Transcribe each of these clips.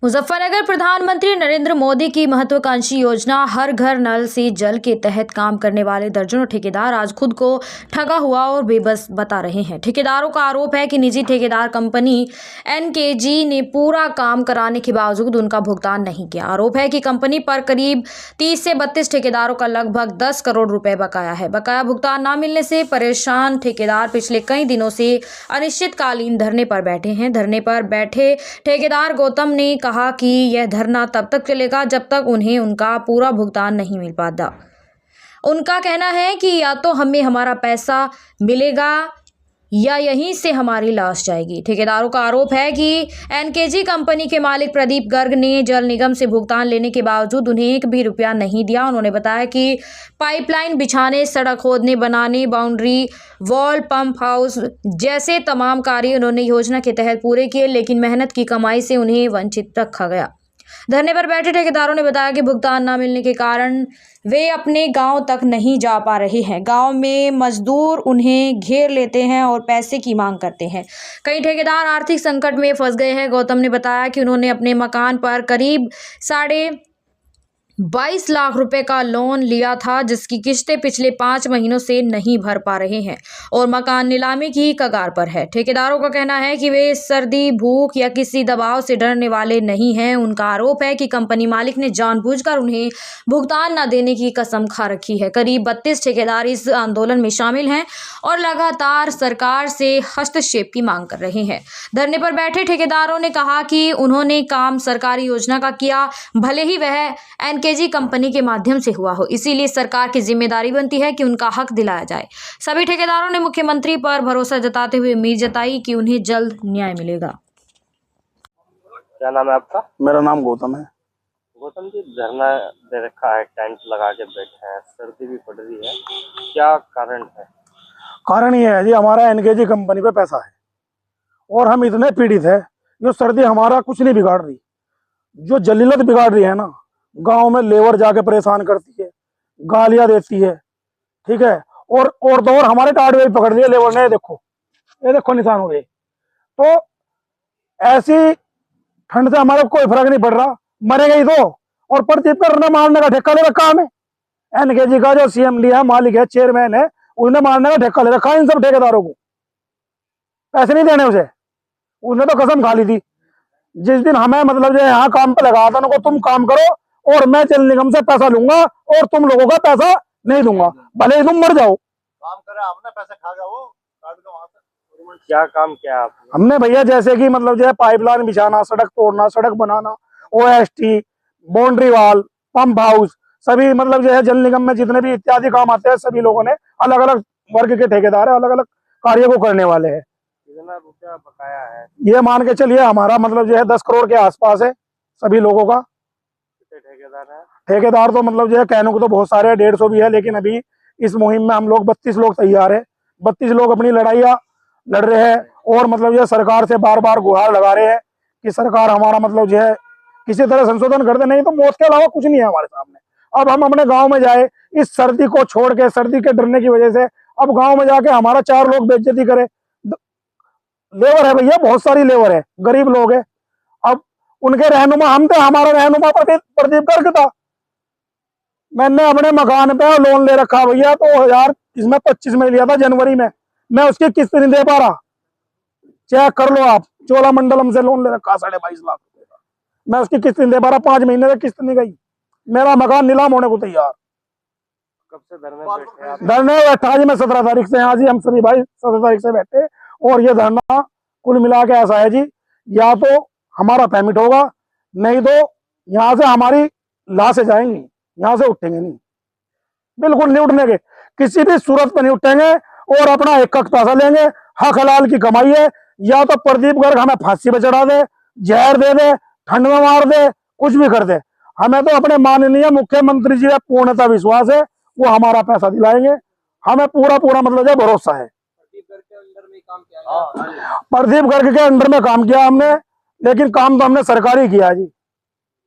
मुजफ्फरनगर प्रधानमंत्री नरेंद्र मोदी की महत्वाकांक्षी योजना हर घर नल से जल के तहत काम करने वाले दर्जनों ठेकेदार आज खुद को ठगा हुआ और बेबस बता रहे हैं। ठेकेदारों का आरोप है कि निजी ठेकेदार कंपनी एनकेजी ने पूरा काम कराने के बावजूद उनका भुगतान नहीं किया। आरोप है कि कंपनी पर करीब 30 से 32 ठेकेदारों का लगभग 10 करोड़ रुपए बकाया है। बकाया भुगतान न मिलने से परेशान ठेकेदार पिछले कई दिनों से अनिश्चितकालीन धरने पर बैठे हैं। धरने पर बैठे ठेकेदार गौतम ने कहा कि यह धरना तब तक चलेगा जब तक उन्हें उनका पूरा भुगतान नहीं मिल पाता। उनका कहना है कि या तो हमें हमारा पैसा मिलेगा या यहीं से हमारी लाश जाएगी। ठेकेदारों का आरोप है कि एनकेजी कंपनी के मालिक प्रदीप गर्ग ने जल निगम से भुगतान लेने के बावजूद उन्हें एक भी रुपया नहीं दिया। उन्होंने बताया कि पाइपलाइन बिछाने, सड़क खोदने, बनाने, बाउंड्री वॉल, पंप हाउस जैसे तमाम कार्य उन्होंने योजना के तहत पूरे किए, लेकिन मेहनत की कमाई से उन्हें वंचित रखा गया। धरने पर बैठे ठेकेदारों ने बताया कि भुगतान न मिलने के कारण वे अपने गांव तक नहीं जा पा रहे हैं। गांव में मजदूर उन्हें घेर लेते हैं और पैसे की मांग करते हैं। कई ठेकेदार आर्थिक संकट में फंस गए हैं। गौतम ने बताया कि उन्होंने अपने मकान पर करीब 22.5 लाख रुपए का लोन लिया था, जिसकी किस्तें पिछले 5 महीनों से नहीं भर पा रहे हैं और मकान नीलामी की कगार पर है। ठेकेदारों का कहना है कि वे सर्दी, भूख या किसी दबाव से डरने वाले नहीं हैं। उनका आरोप है कि कंपनी मालिक ने जानबूझकर उन्हें भुगतान न देने की कसम खा रखी है। करीब 32 ठेकेदार इस आंदोलन में शामिल हैं और लगातार सरकार से हस्तक्षेप की मांग कर रहे हैं। धरने पर बैठे ठेकेदारों ने कहा कि उन्होंने काम सरकारी योजना का किया, भले ही वह एनकेजी कंपनी के माध्यम से हुआ हो, इसीलिए सरकार की जिम्मेदारी बनती है कि उनका हक दिलाया जाए। सभी ठेकेदारों ने मुख्यमंत्री पर भरोसा जताते हुए उम्मीद जताई कि उन्हें जल्द न्याय मिलेगा। क्या नाम है आपका? मेरा नाम गौतम है। गौतम जी, धरना दे रखा है, टेंट लगा के बैठे हैं, सर्दी भी पड़ रही है, क्या कारण है? कारण ये है जी, हमारा एनकेजी कंपनी पे पैसा है और हम इतने पीड़ित है। जो सर्दी हमारा कुछ नहीं बिगाड़ रही, जो जलीलत बिगाड़ रही है ना, गांव में लेबर जाके परेशान करती है, गालियां देती है, ठीक है। और तो और हमारे टाड़वे भी पकड़ लिए लेबर ने। ये देखो निशान हो गए। तो ऐसी ठंड से हमारा कोई फर्क नहीं पड़ रहा, मरेगा ही तो। और प्रदीप करने मारने का ठेका ले रखा हमें। एनकेजी का जो सीएमडी है, मालिक है, चेयरमैन है, उसने मारने का ठेका ले रखा इन सब ठेकेदारों को। पैसे नहीं देने उसे, उसने तो कसम खा ली थी। जिस दिन हमें मतलब जो यहाँ काम पे लगा था उनको, तुम काम करो और मैं जल निगम से पैसा लूंगा और तुम लोगों का पैसा नहीं दूंगा, भले ही तुम मर जाओ। काम करे, हमने पैसे खा गया, वो काट दो वहां से। क्या काम किया आपने? हमने भैया जैसे कि मतलब जो है पाइपलाइन बिछाना, सड़क तोड़ना, सड़क बनाना, OST, boundary wall, pump house, सभी मतलब जो है जल निगम में जितने भी इत्यादि काम आते हैं, सभी लोगों ने अलग अलग वर्ग के ठेकेदार है, अलग अलग कार्य को करने वाले हैं। कितना रुपया बकाया है? ये मान के चलिए हमारा मतलब जो है 10 करोड़ के आसपास है सभी लोगों का। कितने ठेकेदार है? ठेकेदार तो मतलब जो है कहने को तो बहुत सारे हैं, 150 भी है, लेकिन अभी इस मुहिम में हम लोग 32 लोग तैयार है। 32 लोग अपनी लड़ाइयाँ लड़ रहे हैं और मतलब जो है सरकार से बार बार गुहार लगा रहे हैं कि सरकार हमारा मतलब जो है किसी तरह संशोधन कर दे, नहीं तो मौत के अलावा कुछ नहीं है हमारे सामने। अब हम अपने गाँव में जाए, इस सर्दी को छोड़ के, सर्दी के डरने की वजह से अब गाँव में जाके हमारा 4 लोग बेइज्जती करे। लेबर है भैया, बहुत सारी लेबर है, गरीब लोग है। अब उनके रहनुमा हम थे, हमारा रहनुमा प्रदीप गर्ग था। मैंने अपने मकान पे लोन ले रखा भैया, 2025 में लिया था जनवरी में। मैं उसकी किस्त नहीं दे पा रहा, चेक कर लो आप। चोलामंडलम से लोन ले रखा 22.5 लाख रुपए का, मैं उसकी किस्त नहीं दे पा रहा। 5 महीने से किस्त नहीं गई, मेरा मकान नीलाम होने को तैयार। कब से धरने बैठे आप? धरने बैठा जी मैं 17 तारीख से, यहाँ जी हम सभी भाई 17 तारीख से बैठे। और ये धरना कुल मिला के ऐसा है जी, या तो हमारा पेमेंट होगा, नहीं तो यहाँ से हमारी लाशें जाएंगी, यहाँ से उठेंगे नहीं, बिल्कुल नहीं उठने के, किसी भी सूरत पर नहीं उठेंगे और अपना एक पैसा लेंगे। हक हलाल की कमाई है। या तो प्रदीप गर्ग हमें फांसी पे चढ़ा दे, जहर दे दे, ठंड में मार दे, कुछ भी कर दे, हमें तो अपने माननीय मुख्यमंत्री जी का पूर्णतः विश्वास है, वो हमारा पैसा दिलाएंगे। हमें पूरा मतलब भरोसा है। प्रदीप गर्ग के अंडर में काम किया हमने, लेकिन काम तो हमने सरकारी किया जी।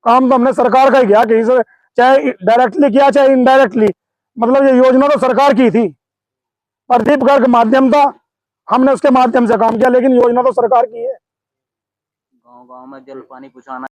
काम तो हमने सरकार का ही किया, कहीं से चाहे डायरेक्टली किया चाहे इनडायरेक्टली, मतलब ये योजना तो सरकार की थी। प्रदीप गर्ग माध्यम था, हमने उसके माध्यम से काम किया, लेकिन योजना तो सरकार की है। गांव गांव में जल पानी पहुंचाना।